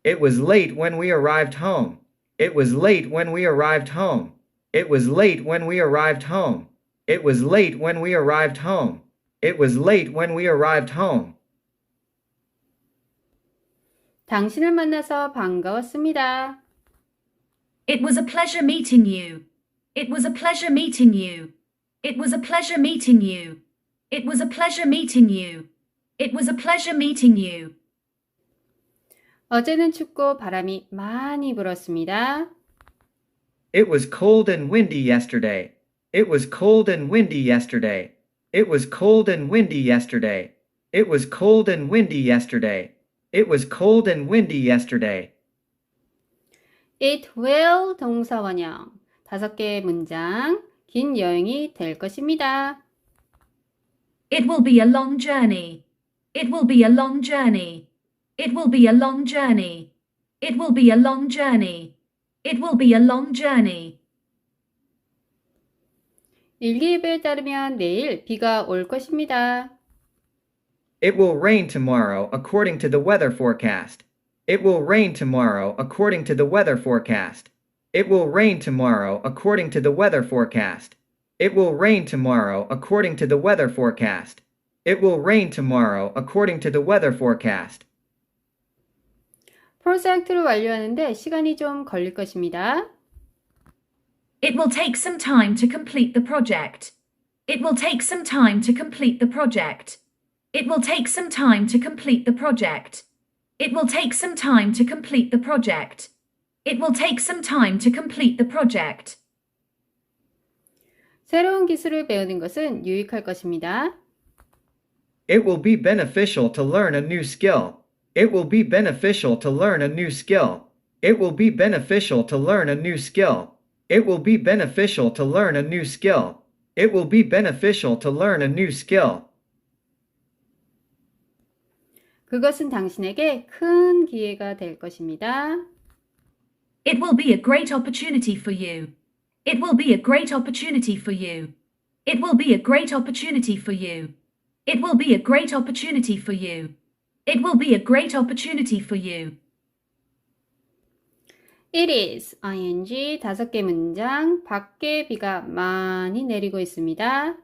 It was late when we arrived home. It was late when we arrived home. It was late when we arrived home. It was late when we arrived home. It was late when we arrived home. 당신을 만나서 반가웠습니다. It was a pleasure meeting you. It was a pleasure meeting you. It was a pleasure meeting you. It was a pleasure meeting you. It was a pleasure meeting you. 어제는 춥고 바람이 많이 불었습니다. It was cold and windy yesterday. It was cold and windy yesterday. It was cold and windy yesterday. It was cold and windy yesterday. It was cold and windy yesterday. It will 동사원형 5개의 문장 긴 여행이 될 것입니다. It will be a long journey. It will be a long journey. It will be a long journey. It will be a long journey. It will be a long journey. 일기예보에 따르면 내일 비가 올 것입니다. It will rain tomorrow according to the weather forecast. It will rain tomorrow according to the weather forecast. It will rain tomorrow according to the weather forecast. It will rain tomorrow according to the weather forecast. It will rain tomorrow according to the weather forecast. 프로젝트를 완료하는데 시간이 좀 걸릴 것입니다. It will take some time to complete the project. It will take some time to complete the project. It will take some time to complete the project. It will take some time to complete the project. It will take some time to complete the project. 새로운 기술을 배우는 것은 유익할 것입니다. It will be beneficial to learn a new skill. It will be beneficial to learn a new skill. It will be beneficial to learn a new skill. It will be beneficial to learn a new skill. It will be beneficial to learn a new skill. 그것은 당신에게 큰 기회가 될 것입니다. It will be a great opportunity for you. It will be a great opportunity for you. It will be a great opportunity for you. It will be a great opportunity for you. It will be a great opportunity for you. It is ing 5개 문장. 밖에 비가 많이 내리고 있습니다.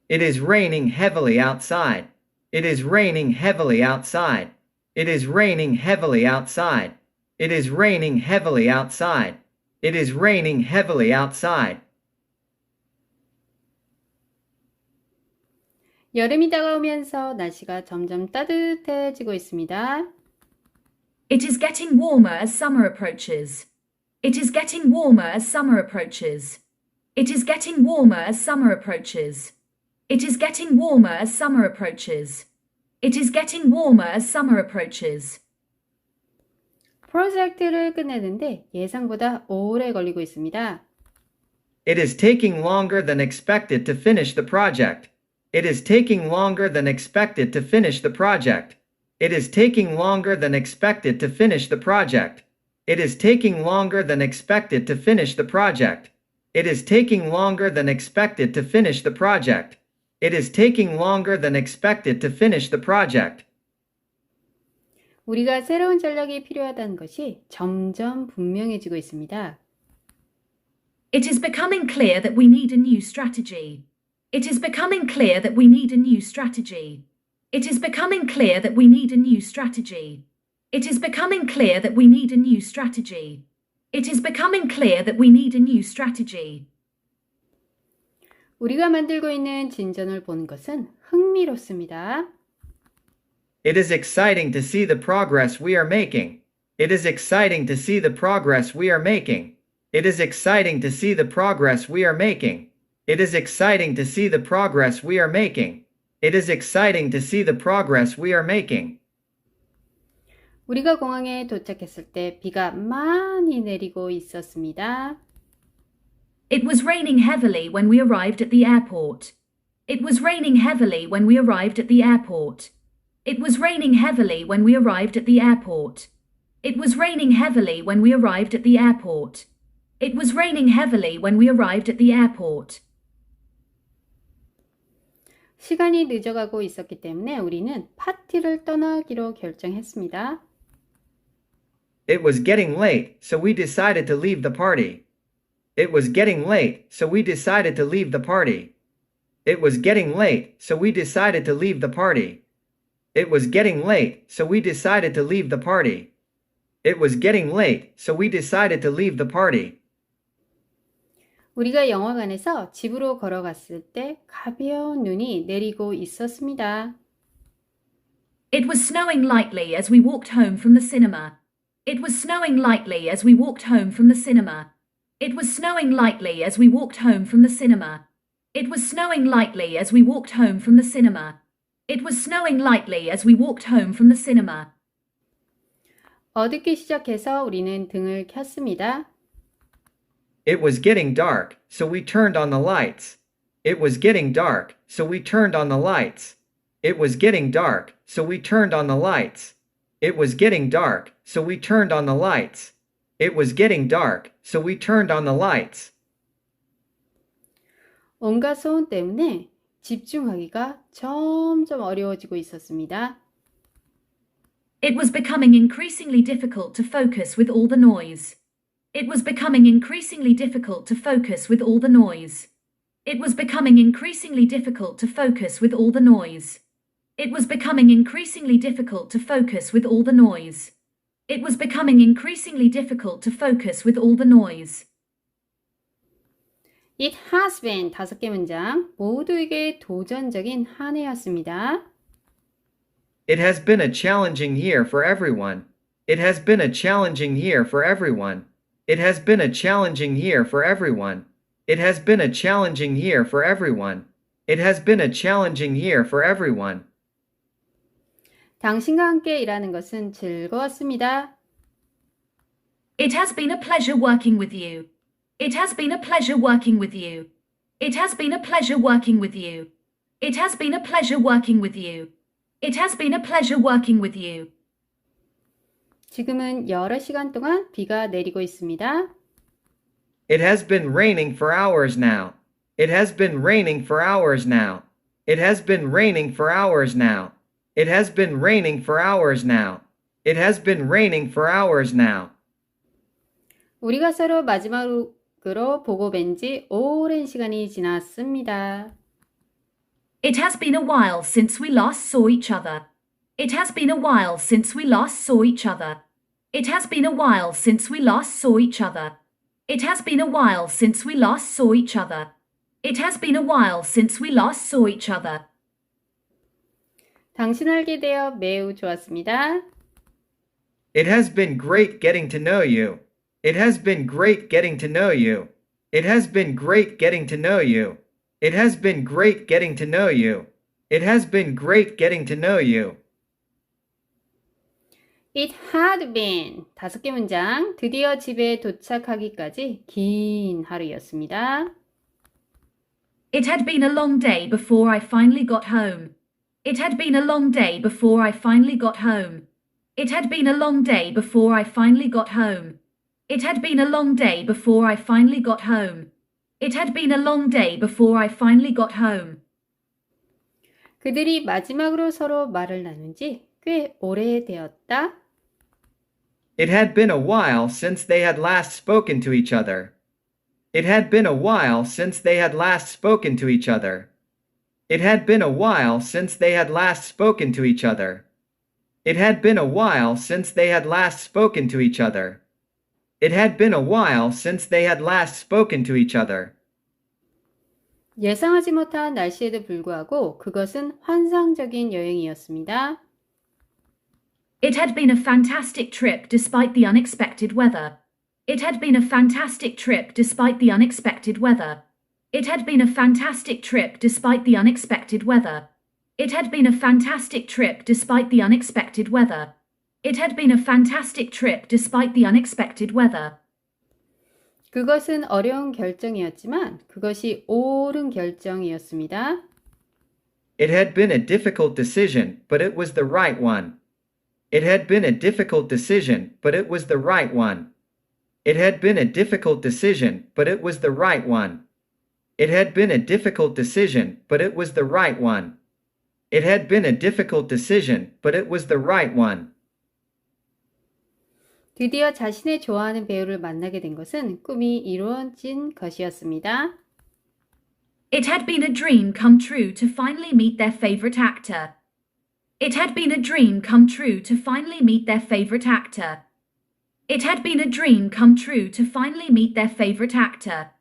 It is raining heavily outside. It is raining heavily outside. It is raining heavily outside. It is raining heavily outside. It is raining heavily outside. 여름이 다가오면서 날씨가 점점 따뜻해지고 있습니다. It is getting warmer as summer approaches. It is getting warmer as summer approaches. It is getting warmer as summer approaches. It is getting warmer as summer approaches. It is getting warmer as summer approaches. 프로젝트를 끝내는데 예상보다 오래 걸리고 있습니다. It is taking longer than expected to finish the project. It is taking longer than expected to finish the project. It is taking longer than expected to finish the project. It is taking longer than expected to finish the project. It is taking longer than expected to finish the project. It is taking longer than expected to finish the project. 우리가 새로운 전략이 필요하다는 것이 점점 분명해지고 있습니다. It is becoming clear that we need a new strategy. It is becoming clear that we need a new strategy. It is becoming clear that we need a new strategy. It is becoming clear that we need a new strategy. It is becoming clear that we need a new strategy. 우리가 만들고 있는 진전을 보는 것은 흥미롭습니다. It is exciting to see the progress we are making. It is exciting to see the progress we are making. It is exciting to see the progress we are making. It is exciting to see the progress we are making. It is exciting to see the progress we are making. 우리가 공항에 도착했을 때 비가 많이 내리고 있었습니다. It was raining heavily when we arrived at the airport. It was raining heavily when we arrived at the airport. It was raining heavily when we arrived at the airport. It was raining heavily when we arrived at the airport. It was raining heavily when we arrived at the airport. 시간이 늦어가고 있었기 때문에 우리는 파티를 떠나기로 결정했습니다. It was getting late, so we decided to leave the party. It was getting late, so we decided to leave the party. It was getting late, so we decided to leave the party. It was getting late, so we decided to leave the party. It was getting late, so we decided to leave the party. 우리가 영화관에서 집으로 걸어갔을 때 가벼운 눈이 내리고 있었습니다. It was snowing lightly as we walked home from the cinema. It was snowing lightly as we walked home from the cinema. It was snowing lightly as we walked home from the cinema. It was snowing lightly as we walked home from the cinema. It was snowing lightly as we walked home from the cinema. 어둡기 시작해서 우리는 등을 켰습니다. It was getting dark, so we turned on the lights. It was getting dark, so we turned on the lights. It was getting dark, so we turned on the lights. It was getting dark, so we turned on the lights. It was getting dark, so we turned on the lights. 온갖 소음 때문에 집중하기가 점점 어려워지고 있었습니다. It was becoming increasingly difficult to focus with all the noise. It was becoming increasingly difficult to focus with all the noise. It was becoming increasingly difficult to focus with all the noise. It was becoming increasingly difficult to focus with all the noise. It was becoming increasingly difficult to focus with all the noise. It has been 5개 문장 모두에게 도전적인 한 해였습니다. It has been a challenging year for everyone. It has been a challenging year for everyone. It has been a challenging year for everyone. It has been a challenging year for everyone. It has been a challenging year for everyone. 당신과 함께 일하는 것은 즐거웠습니다. It has been a pleasure working with you. It has been a pleasure working with you. It has been a pleasure working with you. It has been a pleasure working with you. It has been a pleasure working with you. 지금은 여러 시간 동안 비가 내리고 있습니다. It has been raining for hours now. It has been raining for hours now. It has been raining for hours now. It has been raining for hours now. It has been raining for hours now. 우리가 서로 마지막으로 보고 뵌 지 오랜 시간이 지났습니다. It has been a while since we last saw each other. It has been a while since we last saw each other. It has been a while since we last saw each other. It has been a while since we last saw each other. It has been a while since we last saw each other. 당신을 알게 되어 매우 좋았습니다. It has been great getting to know you. It has been great getting to know you. It has been great getting to know you. It has been great getting to know you. It has been great getting to know you. It had been 5개 문장. 드디어 집에 도착하기까지 긴 하루였습니다. It had been a long day before I finally got home. It had been a long day before I finally got home. It had been a long day before I finally got home. It had been a long day before I finally got home. It had been a long day before I finally got home. 그들이 마지막으로 서로 말을 나눈 지 꽤 오래되었다. It had been a while since they had last spoken to each other. It had been a while since they had last spoken to each other. It had been a while since they had last spoken to each other. It had been a while since they had last spoken to each other. It had been a while since they had last spoken to each other. 예상하지 못한 날씨에도 불구하고 그것은 환상적인 여행이었습니다. It had been a fantastic trip despite the unexpected weather. It had been a fantastic trip despite the unexpected weather. It had been a fantastic trip despite the unexpected weather. It had been a fantastic trip despite the unexpected weather. It had been a fantastic trip despite the unexpected weather. 그것은 어려운 결정이었지만 그것이 옳은 결정이었습니다. It had been a difficult decision, but it was the right one. It had been a difficult decision, but it was the right one. It had been a difficult decision, but it was the right one. It had been a difficult decision, but it was the right one. It had been a difficult decision, but it was the right one. 드디어 자신의 좋아하는 배우를 만나게 된 것은 꿈이 이루어진 것이었습니다. It had been a dream come true to finally meet their favorite actor. It had been a dream come true to finally meet their favorite actor. It had been a dream come true to finally meet their favorite actor.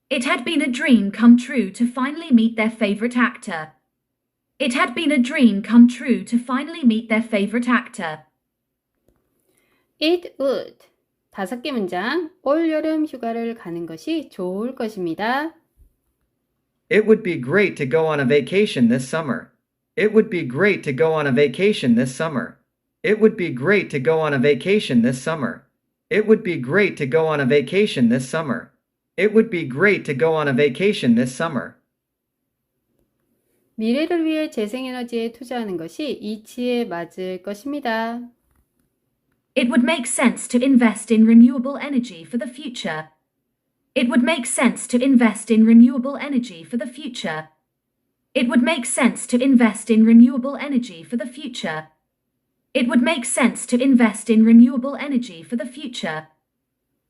It had been a dream come true to finally meet their favorite actor. It had been a dream come true to finally meet their favorite actor. It would 5개 문장. 올 여름 휴가를 가는 것이 좋을 것입니다. It would be great to go on a vacation this summer. It would be great to go on a vacation this summer. It would be great to go on a vacation this summer. It would be great to go on a vacation this summer. It would be great to go on a vacation this summer. 미래를 위해 재생에너지에 투자하는 것이 이치에 맞을 것입니다. It would make sense to invest in renewable energy for the future. It would make sense to invest in renewable energy for the future. It would make sense to invest in renewable energy for the future. It would make sense to invest in renewable energy for the future.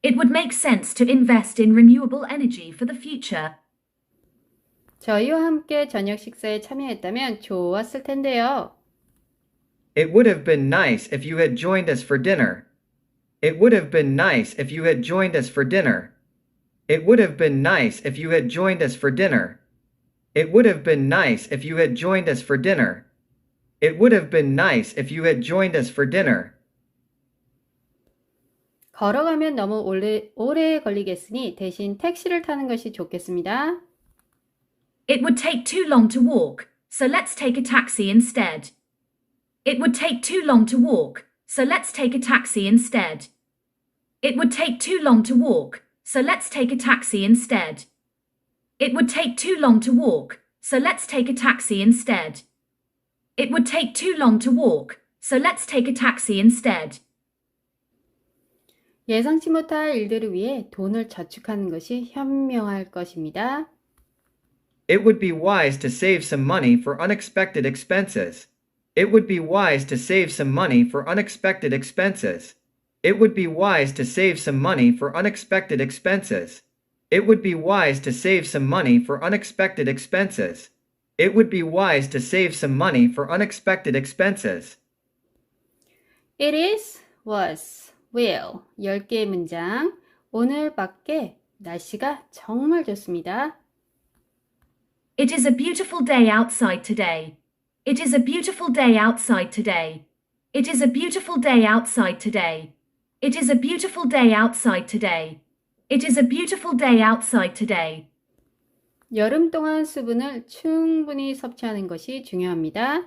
It would make sense to invest in renewable energy for the future. 저희와 함께 저녁 식사에 참여했다면 좋았을 텐데요. It would have been nice if you had joined us for dinner. It would have been nice if you had joined us for dinner. It would have been nice if you had joined us for dinner. It would have been nice if you had joined us for dinner. It would have been nice if you had joined us for dinner. 걸어가면 너무 오래 걸리겠으니 대신 택시를 타는 것이 좋겠습니다. It would take too long to walk, so let's take a taxi instead. It would take too long to walk, so let's take a taxi instead. It would take too long to walk, so let's take a taxi instead. It would take too long to walk, so let's take a taxi instead. It would take too long to walk, so let's take a taxi instead. 예상치 못할 일들을 위해 돈을 저축하는 것이 현명할 것입니다. It would be wise to save some money for unexpected expenses. It would be wise to save some money for unexpected expenses. It would be wise to save some money for unexpected expenses. It would be wise to save some money for unexpected expenses. It would be wise to save some money for unexpected expenses. It is, was, will 10개의 문장. 오늘 밖에 날씨가 정말 좋습니다. It is a beautiful day outside today. It is a beautiful day outside today. It is a beautiful day outside today. It is a beautiful day outside today. It is a beautiful day outside today. 여름 동안 수분을 충분히 섭취하는 것이 중요합니다.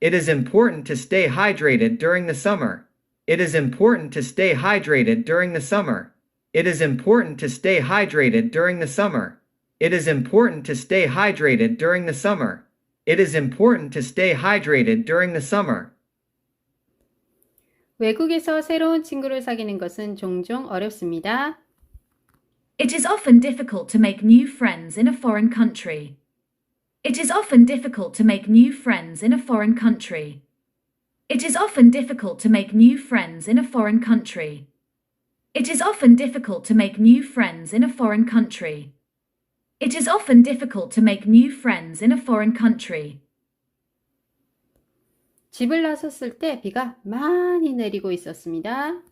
It is important to stay hydrated during the summer. It is important to stay hydrated during the summer. It is important to stay hydrated during the summer. It is important to stay hydrated during the summer. It is important to stay hydrated during the summer. 외국에서 새로운 친구를 사귀는 것은 종종 어렵습니다. It is often difficult to make new friends in a foreign country. It is often difficult to make new friends in a foreign country. It is often difficult to make new friends in a foreign country. It is often difficult to make new friends in a foreign country. It is often difficult to make new friends in a foreign country. 집을 나섰을 때 비가 많이 내리고 있었습니다.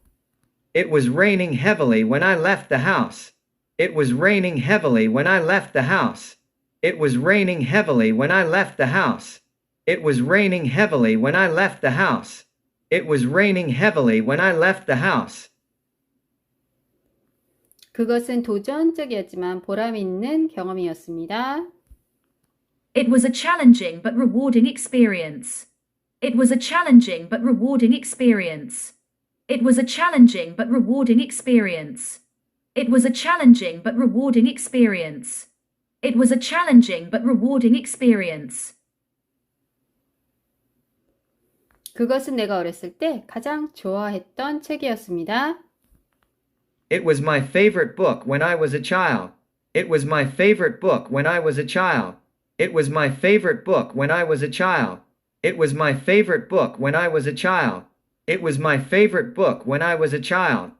It was raining heavily when I left the house. It was raining heavily when I left the house. It was raining heavily when I left the house. It was raining heavily when I left the house. It was raining heavily when I left the house. 그것은 도전적이었지만 보람 있는 경험이었습니다. It was a challenging but rewarding experience. It was a challenging but rewarding experience. It was a challenging but rewarding experience. It was a challenging but rewarding experience. It was a challenging but rewarding experience. 그것은 내가 어렸을 때 가장 좋아했던 책이었습니다. It was my favorite book when I was a child. It was my favorite book when I was a child. It was my favorite book when I was a child. It was my favorite book when I was a child. It was my favorite book when I was a child.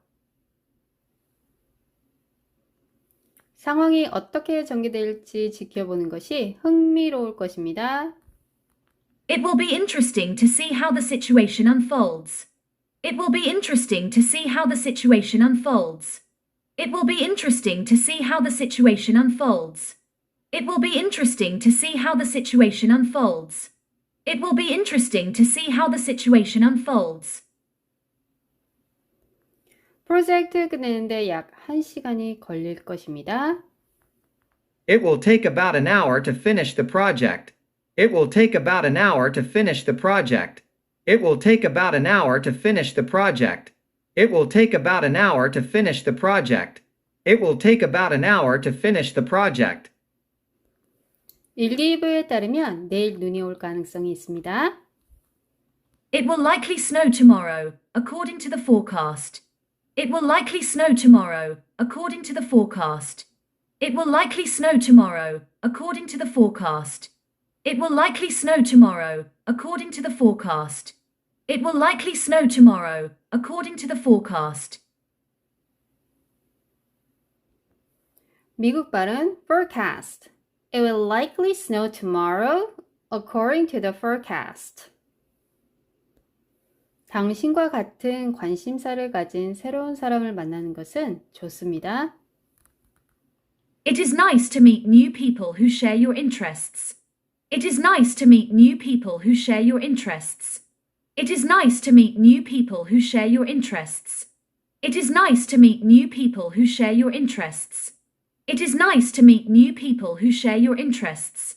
상황이 어떻게 전개될지 지켜보는 것이 흥미로울 것입니다. It will be interesting to see how the situation unfolds. It will be interesting to see how the situation unfolds. It will be interesting to see how the situation unfolds. It will be interesting to see how the situation unfolds. It will be interesting to see how the situation unfolds. 프로젝트 끝내는데 약 1시간이 걸릴 것입니다. It will take about an hour to finish the project. It will take about an hour to finish the project. It will take about an hour to finish the project. It will take about an hour to finish the project. It will take about an hour to finish the project. 일기예보에 따르면 내일 눈이 올 가능성이 있습니다. It will likely snow tomorrow, according to the forecast. It will likely snow tomorrow, according to the forecast. It will likely snow tomorrow, according to the forecast. It will likely snow tomorrow, according to the forecast. It will likely snow tomorrow, according to the forecast. 미국 발음 forecast. It will likely snow tomorrow, according to the forecast. 당신과 같은 관심사를 가진 새로운 사람을 만나는 것은 좋습니다. It is nice to meet new people who share your interests. It is nice to meet new people who share your interests. It is nice to meet new people who share your interests. It is nice to meet new people who share your interests. It is nice to meet new people who share your interests.